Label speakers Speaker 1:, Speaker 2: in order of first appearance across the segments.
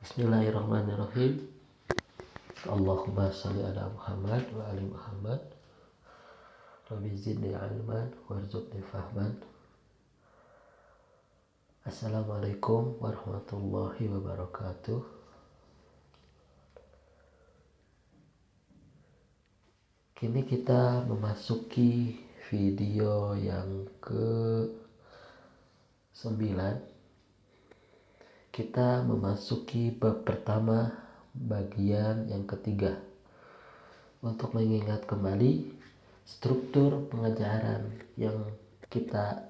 Speaker 1: Bismillahirrahmanirrahim. Allahumma shalli ala Muhammad wa ali Muhammad. Rabbi zidni ilman warzuqni fahman. Assalamualaikum warahmatullahi wabarakatuh. Kini kita memasuki video yang ke-9. Kita memasuki bab pertama, bagian yang ketiga. Untuk mengingat kembali struktur pengajaran yang kita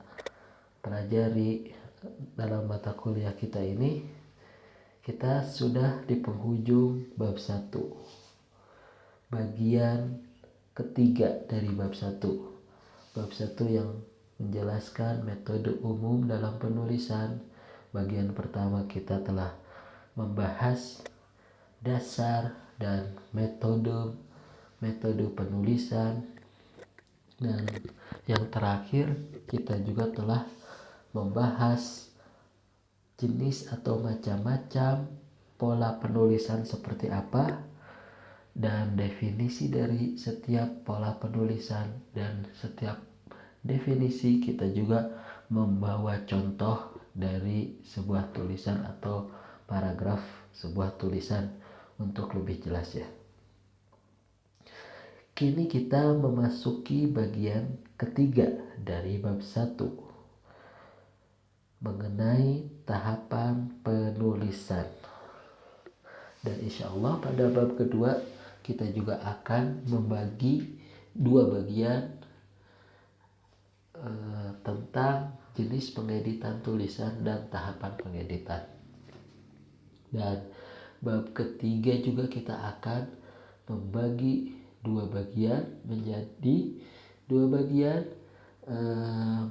Speaker 1: pelajari dalam mata kuliah kita ini, kita sudah di penghujung bab 1, bagian ketiga dari bab 1. Bab 1 yang menjelaskan metode umum dalam penulisan. Bagian pertama kita telah membahas dasar dan metode penulisan, dan yang terakhir kita juga telah membahas jenis atau macam-macam pola penulisan seperti apa dan definisi dari setiap pola penulisan. Dan setiap definisi kita juga membawa contoh dari sebuah tulisan atau paragraf sebuah tulisan untuk lebih jelas ya. Kini kita memasuki bagian ketiga dari bab 1 mengenai tahapan penulisan. Dan insya Allah pada bab kedua kita juga akan membagi 2 bagian tentang jenis pengeditan tulisan dan tahapan pengeditan. Dan bab ketiga juga kita akan membagi 2 bagian menjadi 2 bagian.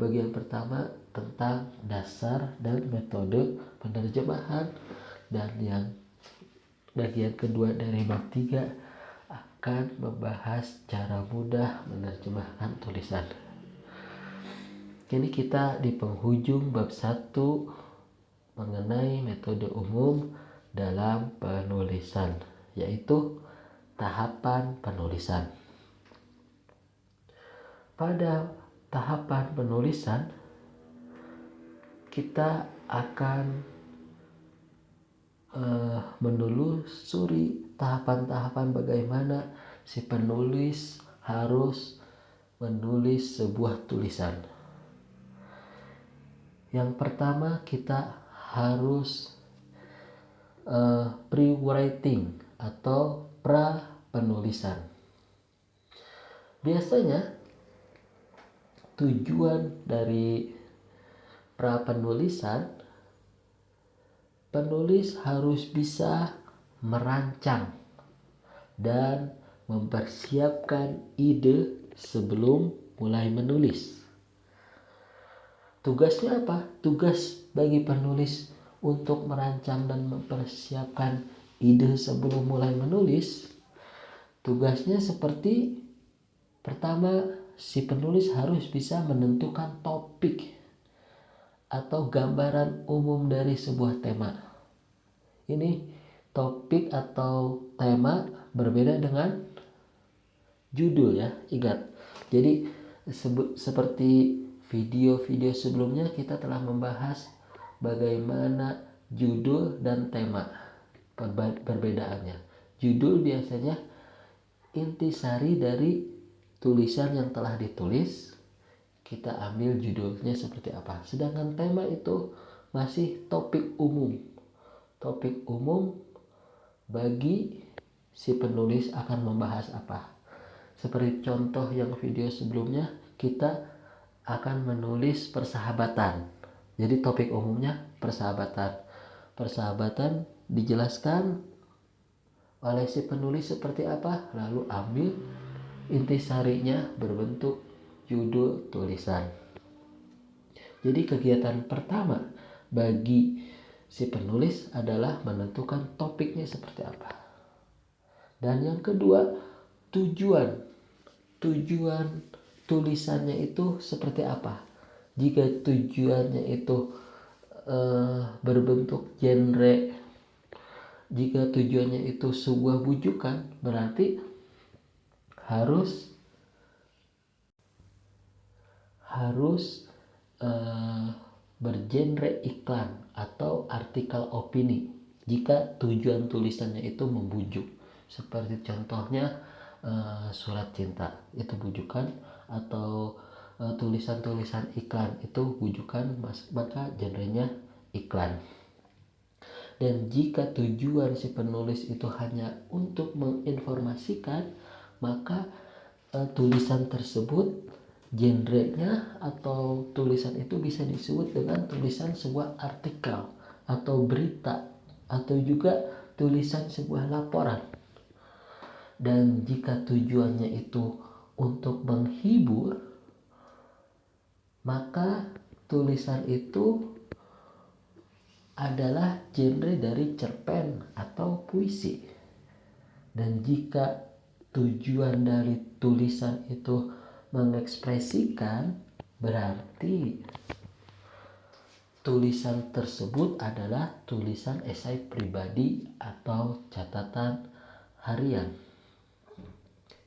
Speaker 1: Bagian pertama tentang dasar dan metode penerjemahan, dan yang bagian kedua dari bab 3 akan membahas cara mudah menerjemahkan tulisan. Kini kita di penghujung bab 1 mengenai metode umum dalam penulisan, yaitu tahapan penulisan. Pada tahapan penulisan kita akan menelusuri tahapan-tahapan bagaimana si penulis harus menulis sebuah tulisan. Yang pertama kita harus pre-writing atau pra penulisan. Biasanya tujuan dari pra penulisan, penulis harus bisa merancang dan mempersiapkan ide sebelum mulai menulis. Tugasnya apa? Tugas bagi penulis untuk merancang dan mempersiapkan ide sebelum mulai menulis. Tugasnya seperti pertama, si penulis harus bisa menentukan topik atau gambaran umum dari sebuah tema. Ini topik atau tema berbeda dengan judul ya, ingat. Jadi seperti video-video sebelumnya kita telah membahas bagaimana judul dan tema perbedaannya. Judul biasanya intisari dari tulisan yang telah ditulis, kita ambil judulnya seperti apa. Sedangkan tema itu masih topik umum. Topik umum bagi si penulis akan membahas apa. Seperti contoh yang video sebelumnya, kita akan menulis persahabatan. Jadi topik umumnya persahabatan. Persahabatan dijelaskan oleh si penulis seperti apa, lalu ambil intisarinya berbentuk judul tulisan. Jadi kegiatan pertama bagi si penulis adalah menentukan topiknya seperti apa. Dan yang kedua, tujuan tulisannya itu seperti apa. Jika tujuannya itu berbentuk genre Jika tujuannya itu sebuah bujukan, berarti harus bergenre iklan atau artikel opini jika tujuan tulisannya itu membujuk. Seperti contohnya surat cinta itu bujukan, atau tulisan-tulisan iklan itu bujukan, maka genrenya iklan. Dan jika tujuan si penulis itu hanya untuk menginformasikan, maka tulisan tersebut genrenya atau tulisan itu bisa disebut dengan tulisan sebuah artikel atau berita, atau juga tulisan sebuah laporan. Dan jika tujuannya itu untuk menghibur, maka tulisan itu adalah genre dari cerpen atau puisi. Dan jika tujuan dari tulisan itu mengekspresikan, berarti tulisan tersebut adalah tulisan esai pribadi atau catatan harian.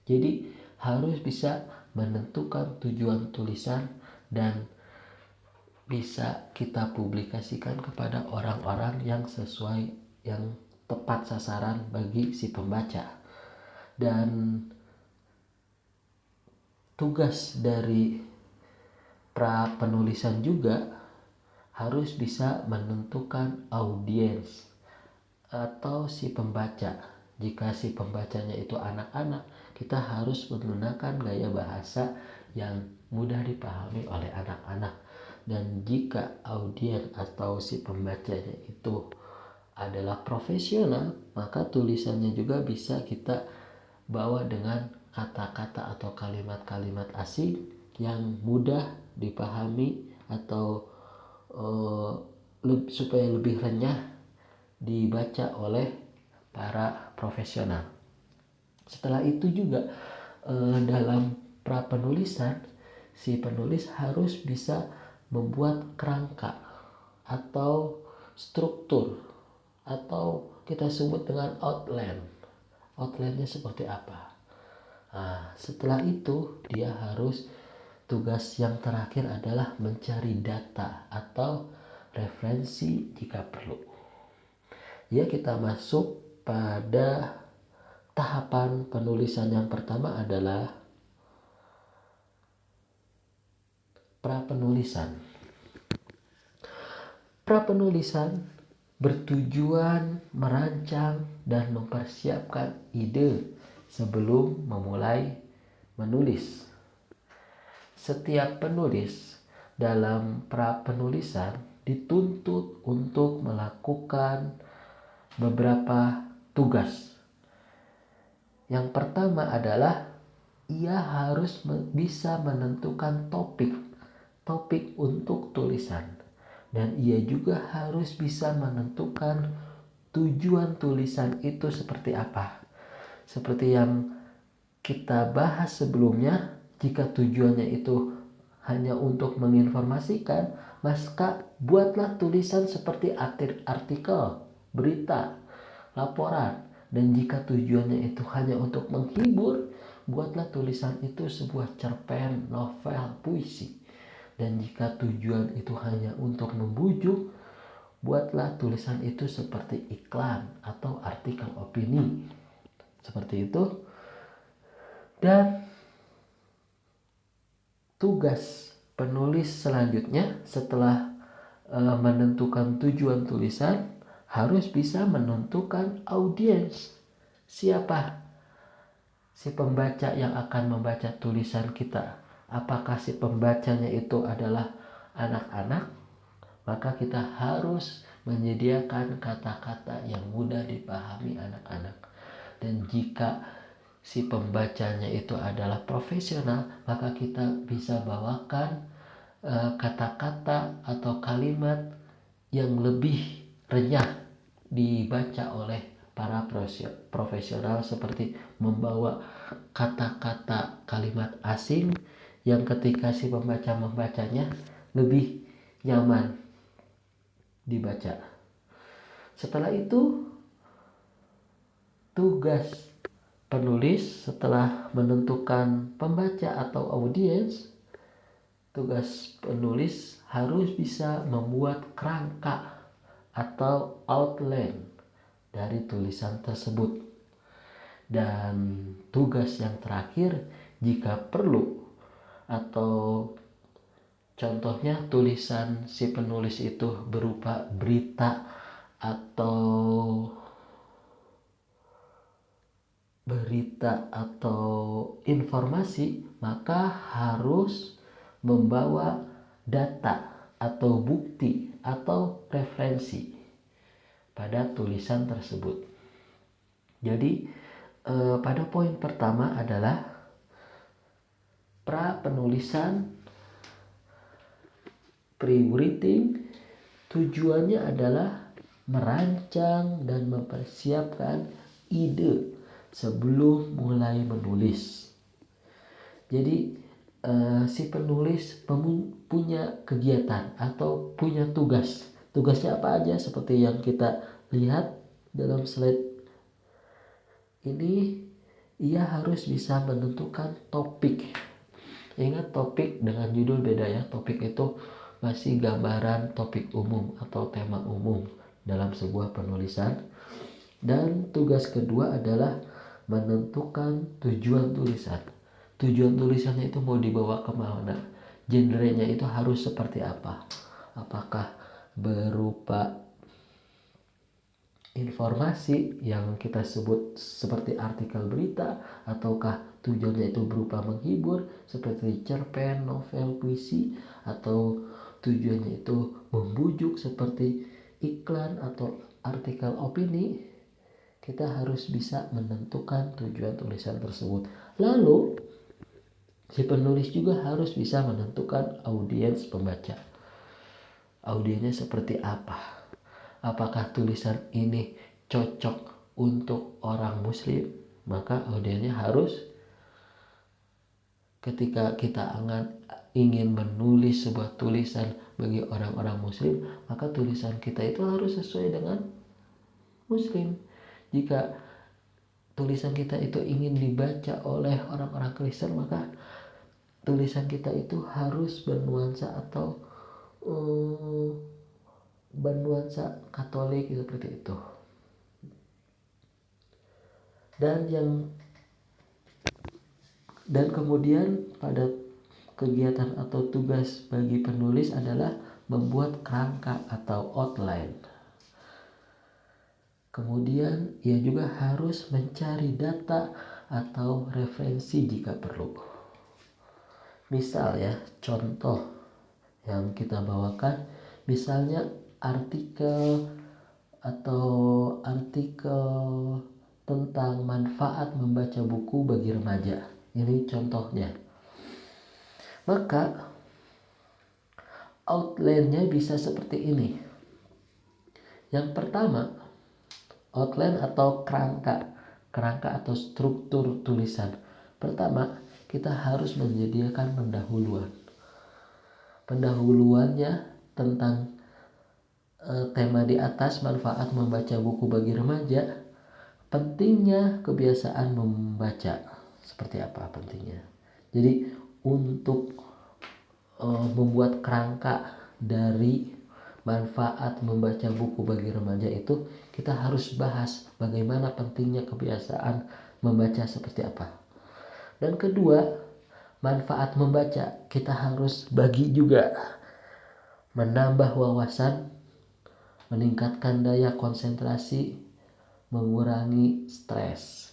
Speaker 1: Jadi harus bisa menentukan tujuan tulisan dan bisa kita publikasikan kepada orang-orang yang sesuai, yang tepat sasaran bagi si pembaca. Dan tugas dari pra penulisan juga harus bisa menentukan audiens atau si pembaca. Jika si pembacanya itu anak-anak, kita harus menggunakan gaya bahasa yang mudah dipahami oleh anak-anak. Dan jika audiens atau si pembacanya itu adalah profesional, maka tulisannya juga bisa kita bawa dengan kata-kata atau kalimat-kalimat asing yang mudah dipahami, atau supaya lebih renyah dibaca oleh para profesional. Setelah itu juga dalam pra penulisan, si penulis harus bisa membuat kerangka atau struktur, atau kita sebut dengan outline. Outline-nya seperti apa? Setelah itu dia harus, tugas yang terakhir adalah mencari data atau referensi jika perlu. Ya, kita masuk pada tahapan penulisan yang pertama adalah prapenulisan. Prapenulisan bertujuan merancang dan mempersiapkan ide sebelum memulai menulis. Setiap penulis dalam prapenulisan dituntut untuk melakukan beberapa tugas. Yang pertama adalah ia harus bisa menentukan topik untuk tulisan, dan ia juga harus bisa menentukan tujuan tulisan itu seperti apa. Seperti yang kita bahas sebelumnya, jika tujuannya itu hanya untuk menginformasikan, maka buatlah tulisan seperti artikel, berita, laporan. Dan jika tujuannya itu hanya untuk menghibur, buatlah tulisan itu sebuah cerpen, novel, puisi. Dan jika tujuan itu hanya untuk membujuk, buatlah tulisan itu seperti iklan atau artikel opini. Seperti itu. Dan tugas penulis selanjutnya setelah menentukan tujuan tulisan, harus bisa menentukan audiens. Siapa si pembaca yang akan membaca tulisan kita? Apakah si pembacanya itu adalah anak-anak? Maka kita harus menyediakan kata-kata yang mudah dipahami anak-anak. Dan jika si pembacanya itu adalah profesional, maka kita bisa bawakan kata-kata atau kalimat yang lebih renyah dibaca oleh para profesional, seperti membawa kata-kata kalimat asing yang ketika si pembaca membacanya lebih nyaman dibaca. Setelah itu tugas penulis setelah menentukan pembaca atau audiens, tugas penulis harus bisa membuat kerangka atau outline dari tulisan tersebut. Dan tugas yang terakhir, jika perlu atau contohnya tulisan si penulis itu berupa berita atau informasi, maka harus membawa data atau bukti atau referensi pada tulisan tersebut. Jadi pada poin pertama adalah pra penulisan, pre-writing, tujuannya adalah merancang dan mempersiapkan ide sebelum mulai menulis. Jadi si penulis punya kegiatan atau punya tugas. Tugasnya apa aja seperti yang kita lihat dalam slide ini. Ia harus bisa menentukan topik. Ingat, topik dengan judul beda ya. Topik itu masih gambaran topik umum atau tema umum dalam sebuah penulisan. Dan tugas kedua adalah menentukan tujuan tulisan. Tujuan tulisannya itu mau dibawa kemana, genrenya itu harus seperti apa, apakah berupa informasi yang kita sebut seperti artikel berita, ataukah tujuannya itu berupa menghibur seperti cerpen, novel, puisi, atau tujuannya itu membujuk seperti iklan atau artikel opini. Kita harus bisa menentukan tujuan tulisan tersebut. Lalu si penulis juga harus bisa menentukan audiens pembaca. Audiensnya seperti apa? Apakah tulisan ini cocok untuk orang muslim? Maka audiensnya harus, ketika kita ingin menulis sebuah tulisan bagi orang-orang muslim, maka tulisan kita itu harus sesuai dengan muslim. Jika tulisan kita itu ingin dibaca oleh orang-orang Kristen, maka tulisan kita itu harus bernuansa atau bernuansa Katolik seperti itu. Dan kemudian pada kegiatan atau tugas bagi penulis adalah membuat kerangka atau outline. Kemudian ia juga harus mencari data atau referensi jika perlu. Misal ya, contoh yang kita bawakan, misalnya artikel tentang manfaat membaca buku bagi remaja. Ini contohnya. Maka outline-nya bisa seperti ini. Yang pertama, outline atau kerangka atau struktur tulisan. Pertama, kita harus menyediakan pendahuluan. Pendahuluannya tentang tema di atas, manfaat membaca buku bagi remaja, pentingnya kebiasaan membaca. Seperti apa pentingnya? Jadi untuk membuat kerangka dari manfaat membaca buku bagi remaja itu, kita harus bahas bagaimana pentingnya kebiasaan membaca seperti apa. Dan kedua, manfaat membaca kita harus bagi juga, menambah wawasan, meningkatkan daya konsentrasi, mengurangi stres.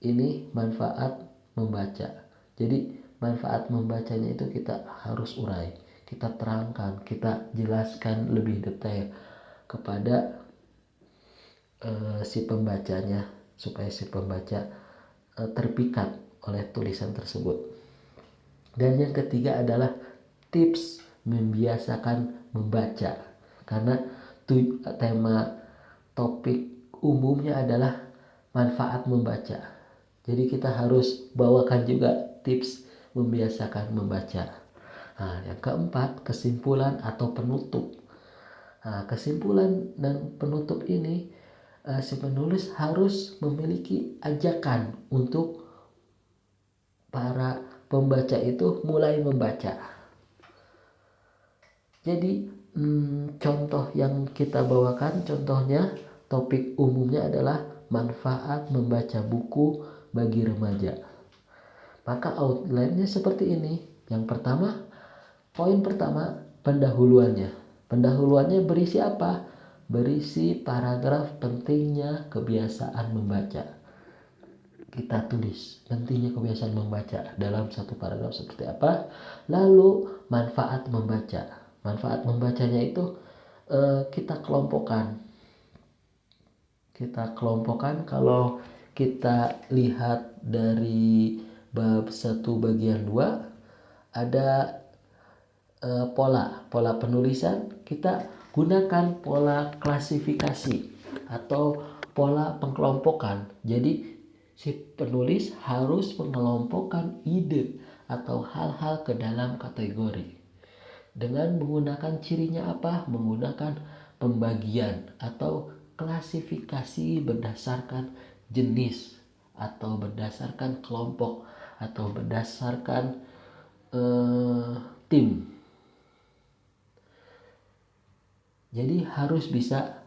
Speaker 1: Ini manfaat membaca. Jadi manfaat membacanya itu kita harus urai, kita terangkan, kita jelaskan lebih detail kepada si pembacanya, supaya si pembaca terpikat oleh tulisan tersebut. Dan yang ketiga adalah tips membiasakan membaca, karena tema topik umumnya adalah manfaat membaca. Jadi kita harus bawakan juga tips membiasakan membaca. Nah, yang keempat, kesimpulan atau penutup. Nah, kesimpulan dan penutup ini si penulis harus memiliki ajakan untuk para pembaca itu mulai membaca. Jadi contoh yang kita bawakan, contohnya topik umumnya adalah manfaat membaca buku bagi remaja. Maka outline-nya seperti ini. Yang pertama, poin pertama, pendahuluannya. Pendahuluannya berisi apa? Berisi paragraf pentingnya kebiasaan membaca. Kita tulis pentingnya kebiasaan membaca dalam satu paragraf seperti apa. Lalu manfaat membaca. Manfaat membacanya itu kita kelompokkan. Kalau kita lihat dari bab 1 bagian 2 ada pola penulisan. Kita gunakan pola klasifikasi atau pola pengkelompokan. Jadi si penulis harus mengelompokkan ide atau hal-hal ke dalam kategori dengan menggunakan cirinya apa? Menggunakan pembagian atau klasifikasi berdasarkan jenis atau berdasarkan kelompok atau berdasarkan tim. Jadi harus bisa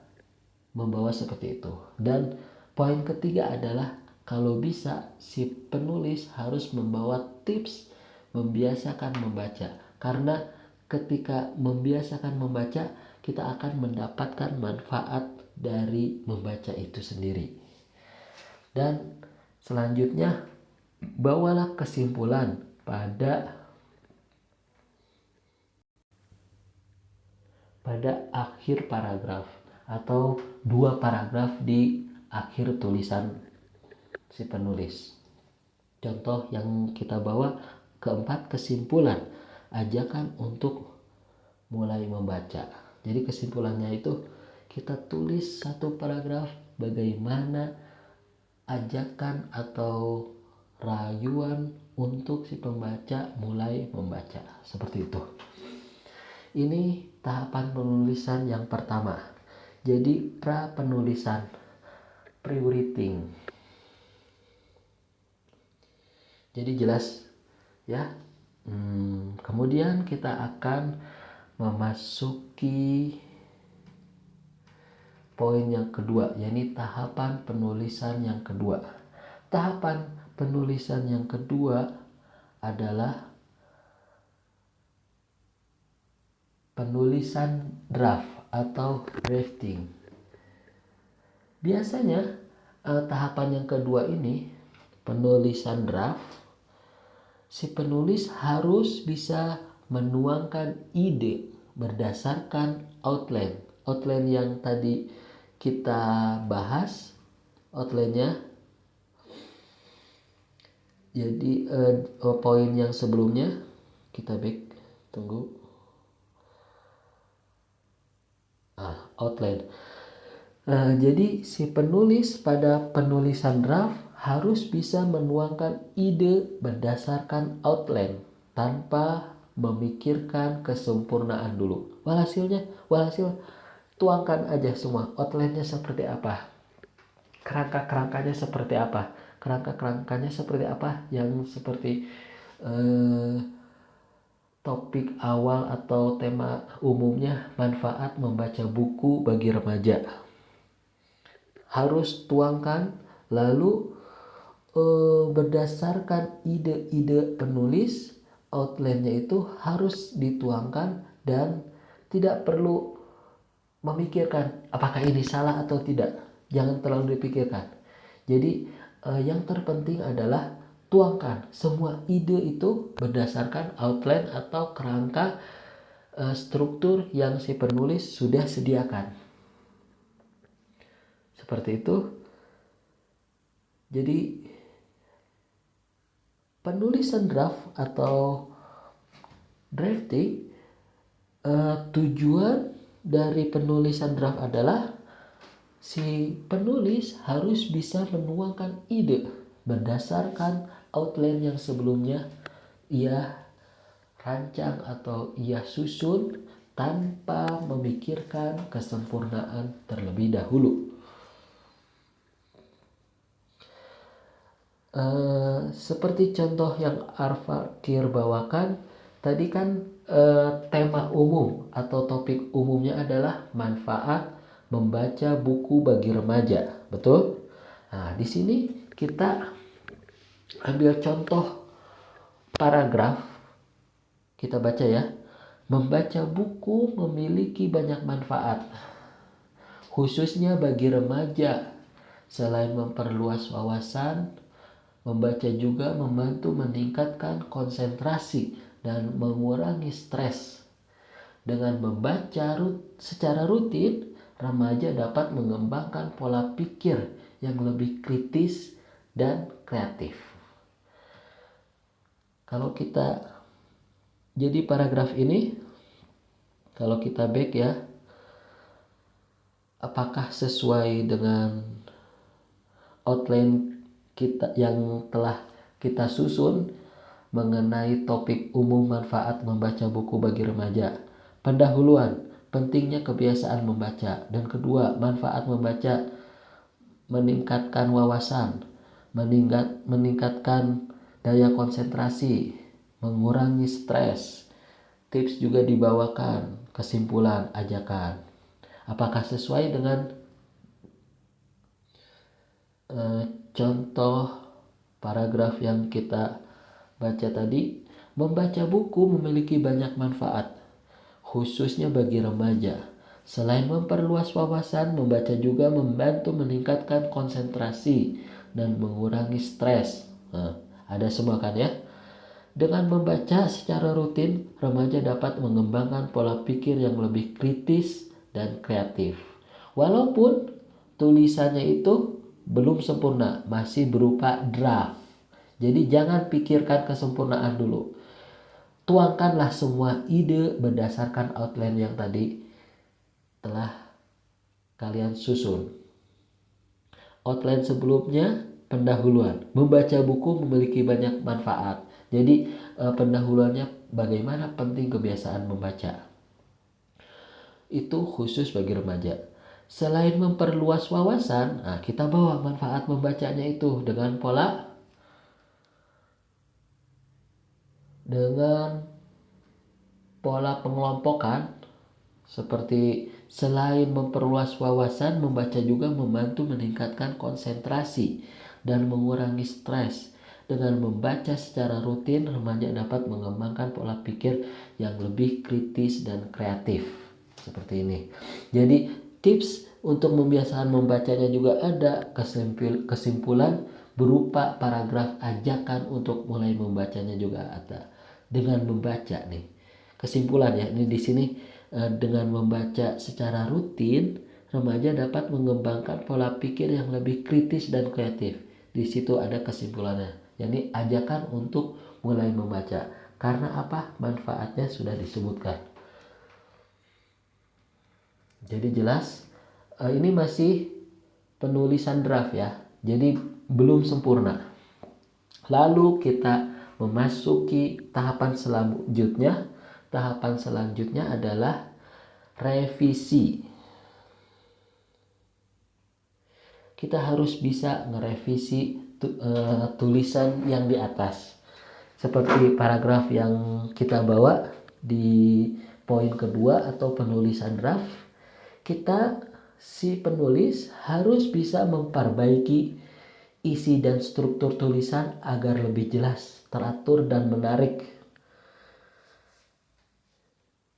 Speaker 1: membawa seperti itu. Dan poin ketiga adalah kalau bisa si penulis harus membawa tips membiasakan membaca. Karena ketika membiasakan membaca, kita akan mendapatkan manfaat dari membaca itu sendiri. Dan selanjutnya, bawalah kesimpulan pada akhir paragraf atau 2 paragraf di akhir tulisan si penulis. Contoh yang kita bawa keempat, kesimpulan, ajakan untuk mulai membaca. Jadi kesimpulannya itu kita tulis satu paragraf bagaimana ajakan atau rayuan untuk si pembaca mulai membaca. Seperti itu. Ini tahapan penulisan yang pertama. Jadi pra penulisan, pre-writing. Jadi jelas ya. Kemudian kita akan memasuki poin yang kedua, yakni tahapan penulisan yang kedua. Tahapan penulisan yang kedua adalah penulisan draft atau drafting. Biasanya tahapan yang kedua ini, penulisan draft, si penulis harus bisa menuangkan ide berdasarkan outline. Outline yang tadi kita bahas, outline-nya. Jadi poin yang sebelumnya kita back, tunggu. Outline. Jadi si penulis pada penulisan draft harus bisa menuangkan ide berdasarkan outline tanpa memikirkan kesempurnaan dulu. Walhasil tuangkan aja semua. Outline-nya seperti apa? Kerangka-kerangkanya seperti apa? Kerangka-kerangkanya seperti apa? Yang seperti topik awal atau tema umumnya manfaat membaca buku bagi remaja. Harus tuangkan, lalu berdasarkan ide-ide penulis, outline-nya itu harus dituangkan dan tidak perlu memikirkan apakah ini salah atau tidak. Jangan terlalu dipikirkan. Jadi yang terpenting adalah tuangkan semua ide itu berdasarkan outline atau kerangka struktur yang si penulis sudah sediakan. Seperti itu. Jadi penulisan draft atau drafting, tujuan dari penulisan draft adalah si penulis harus bisa menuangkan ide berdasarkan outline yang sebelumnya ia rancang atau ia susun tanpa memikirkan kesempurnaan terlebih dahulu. Seperti contoh yang Al-Fakir bawakan tadi kan, tema umum atau topik umumnya adalah manfaat membaca buku bagi remaja, betul? Nah, di sini kita ambil contoh paragraf, kita baca ya. Membaca buku memiliki banyak manfaat, khususnya bagi remaja. Selain memperluas wawasan, membaca juga membantu meningkatkan konsentrasi dan mengurangi stres. Dengan membaca secara rutin, remaja dapat mengembangkan pola pikir yang lebih kritis dan kreatif. Kalau kita jadi paragraf ini, kalau kita back ya, apakah sesuai dengan outline kita yang telah kita susun mengenai topik umum manfaat membaca buku bagi remaja? Pendahuluan, pentingnya kebiasaan membaca. Dan kedua, manfaat membaca meningkatkan wawasan, meningkatkan daya konsentrasi, mengurangi stres. Tips juga dibawakan, kesimpulan, ajakan. Apakah sesuai dengan contoh paragraf yang kita baca tadi? Membaca buku memiliki banyak manfaat, khususnya bagi remaja. Selain memperluas wawasan, membaca juga membantu meningkatkan konsentrasi dan mengurangi stres. Nah, ada semua kan ya? Dengan membaca secara rutin, remaja dapat mengembangkan pola pikir yang lebih kritis dan kreatif. Walaupun tulisannya itu belum sempurna, masih berupa draft. Jadi jangan pikirkan kesempurnaan dulu. Tuangkanlah semua ide berdasarkan outline yang tadi telah kalian susun. Outline sebelumnya, pendahuluan. Membaca buku memiliki banyak manfaat. Jadi pendahuluannya bagaimana penting kebiasaan membaca. Itu khusus bagi remaja. Selain memperluas wawasan, kita bawa manfaat membacanya itu dengan pola pengelompokan, seperti selain memperluas wawasan, membaca juga membantu meningkatkan konsentrasi dan mengurangi stres. Dengan membaca secara rutin, remaja dapat mengembangkan pola pikir yang lebih kritis dan kreatif. Seperti ini. Jadi tips untuk membiasakan membacanya juga ada, kesimpulan berupa paragraf ajakan untuk mulai membacanya juga ada. Dengan membaca nih, kesimpulan ya, ini di sini dengan membaca secara rutin, remaja dapat mengembangkan pola pikir yang lebih kritis dan kreatif. Di situ ada kesimpulannya. Jadi ajakan untuk mulai membaca. Karena apa? Manfaatnya sudah disebutkan. Jadi jelas, ini masih penulisan draft ya. Jadi belum sempurna. Lalu kita memasuki tahapan selanjutnya. Tahapan selanjutnya adalah revisi. Kita harus bisa ngerevisi tulisan yang di atas. Seperti paragraf yang kita bawa di poin kedua atau penulisan draft, si penulis harus bisa memperbaiki isi dan struktur tulisan agar lebih jelas, teratur, dan menarik.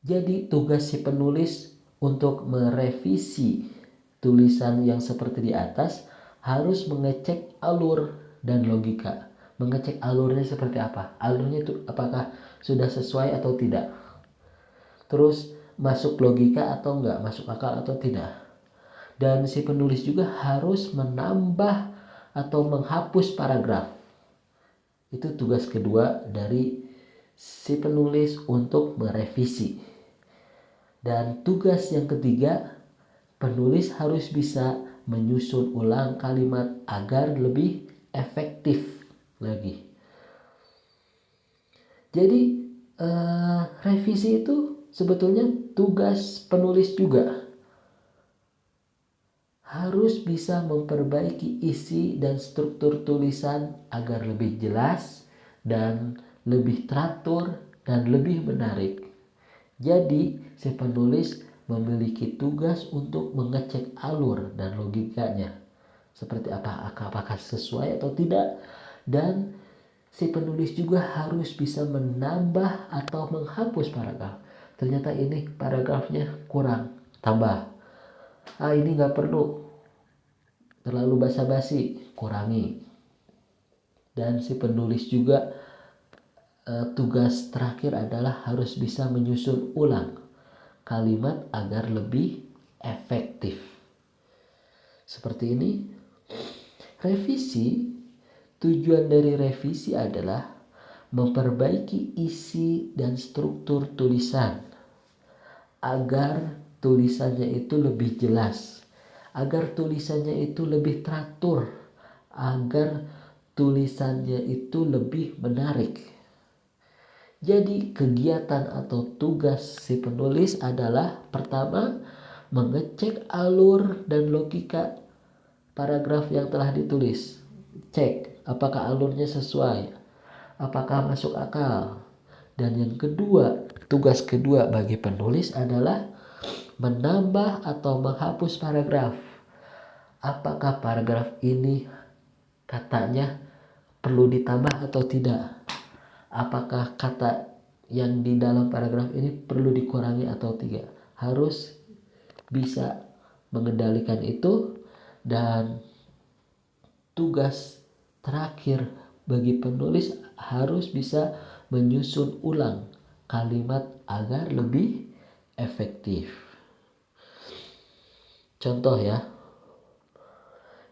Speaker 1: Jadi tugas si penulis untuk merevisi tulisan yang seperti di atas harus mengecek alur dan logika. Mengecek alurnya seperti apa? Alurnya itu apakah sudah sesuai atau tidak? Terus masuk logika atau enggak? Masuk akal atau tidak? Dan si penulis juga harus menambah atau menghapus paragraf. Itu tugas kedua dari si penulis untuk merevisi. Dan tugas yang ketiga, penulis harus bisa menyusun ulang kalimat agar lebih efektif lagi. Jadi revisi itu sebetulnya tugas penulis juga. harus bisa memperbaiki isi dan struktur tulisan agar lebih jelas dan lebih teratur dan lebih menarik. Jadi, si penulis memiliki tugas untuk mengecek alur dan logikanya. Seperti apakah sesuai atau tidak. Dan si penulis juga harus bisa menambah atau menghapus paragraf. Ternyata ini paragrafnya kurang, tambah. Ini nggak perlu, terlalu basa-basi, kurangi. Dan si penulis juga tugas terakhir adalah harus bisa menyusun ulang kalimat agar lebih efektif. Seperti ini. Revisi, tujuan dari revisi adalah memperbaiki isi dan struktur tulisan agar tulisannya itu lebih jelas, agar tulisannya itu lebih teratur, agar tulisannya itu lebih menarik. Jadi kegiatan atau tugas si penulis adalah pertama, mengecek alur dan logika paragraf yang telah ditulis. Cek apakah alurnya sesuai, apakah masuk akal. Dan yang kedua, tugas kedua bagi penulis adalah menambah atau menghapus paragraf. Apakah paragraf ini katanya perlu ditambah atau tidak? Apakah kata yang di dalam paragraf ini perlu dikurangi atau tidak? Harus bisa mengendalikan itu. Dan tugas terakhir bagi penulis harus bisa menyusun ulang kalimat agar lebih efektif. Contoh ya.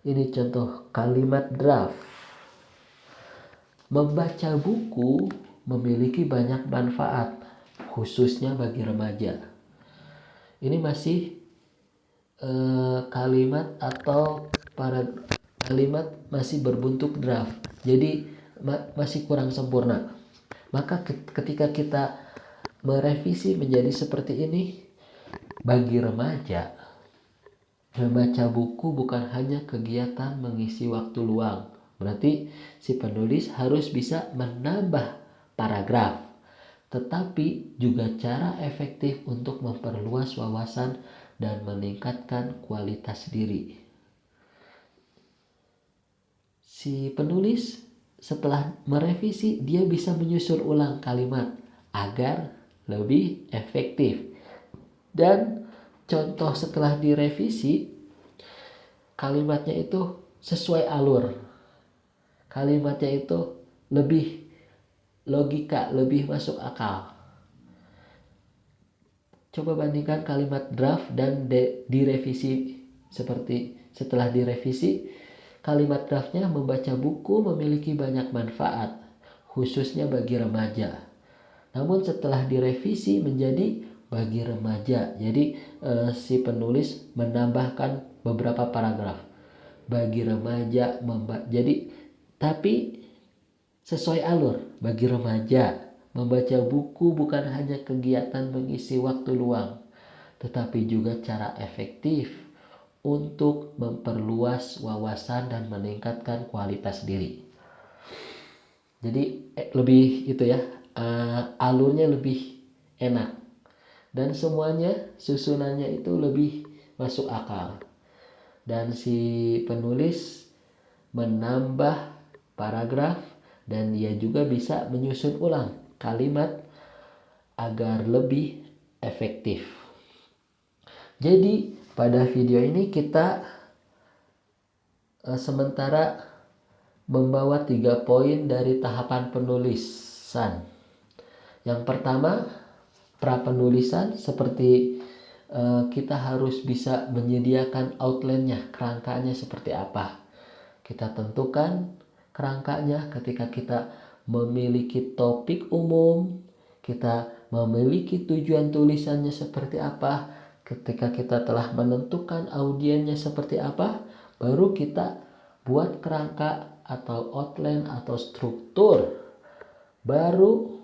Speaker 1: Ini contoh kalimat draft. Membaca buku memiliki banyak manfaat, khususnya bagi remaja. Ini masih kalimat atau kalimat masih berbentuk draft. Jadi masih kurang sempurna. Maka ketika kita merevisi menjadi seperti ini, bagi remaja, membaca buku bukan hanya kegiatan mengisi waktu luang. Berarti si penulis harus bisa menambah paragraf, tetapi juga cara efektif untuk memperluas wawasan dan meningkatkan kualitas diri. Si penulis setelah merevisi, dia bisa menyusun ulang kalimat agar lebih efektif. Dan contoh setelah direvisi, kalimatnya itu sesuai alur. Kalimatnya itu lebih logika, lebih masuk akal. Coba bandingkan kalimat draft dan direvisi. Seperti setelah direvisi, kalimat draftnya membaca buku memiliki banyak manfaat, khususnya bagi remaja. Namun setelah direvisi menjadi bagi remaja. Jadi si penulis menambahkan beberapa paragraf. Bagi remaja, jadi tapi sesuai alur. Bagi remaja, membaca buku bukan hanya kegiatan mengisi waktu luang, tetapi juga cara efektif untuk memperluas wawasan dan meningkatkan kualitas diri. Jadi lebih itu ya, alurnya lebih enak dan semuanya susunannya itu lebih masuk akal. Dan si penulis menambah paragraf dan dia juga bisa menyusun ulang kalimat agar lebih efektif. Jadi pada video ini kita sementara membawa 3 poin dari tahapan penulisan. Yang pertama, pra penulisan, seperti kita harus bisa menyediakan outline-nya, kerangkanya seperti apa. Kita tentukan kerangkanya ketika kita memiliki topik umum, kita memiliki tujuan tulisannya seperti apa. Ketika kita telah menentukan audiennya seperti apa, baru kita buat kerangka atau outline atau struktur. Baru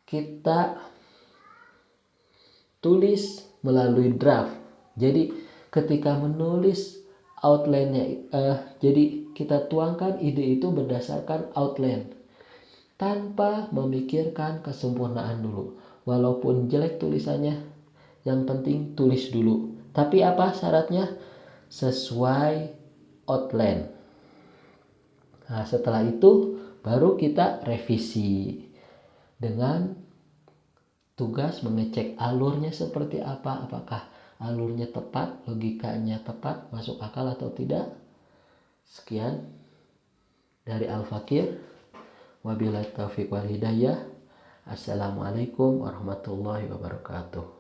Speaker 1: kita tulis melalui draft. Jadi ketika menulis outline-nya, jadi kita tuangkan ide itu berdasarkan outline tanpa memikirkan kesempurnaan dulu. Walaupun jelek tulisannya, yang penting tulis dulu. Tapi apa syaratnya? Sesuai outline. Nah, setelah itu baru kita revisi dengan tugas mengecek alurnya seperti apa, apakah alurnya tepat, logikanya tepat, masuk akal atau tidak. Sekian dari Al-Fakir. Wabillahi taufiq wal hidayah. Assalamualaikum warahmatullahi wabarakatuh.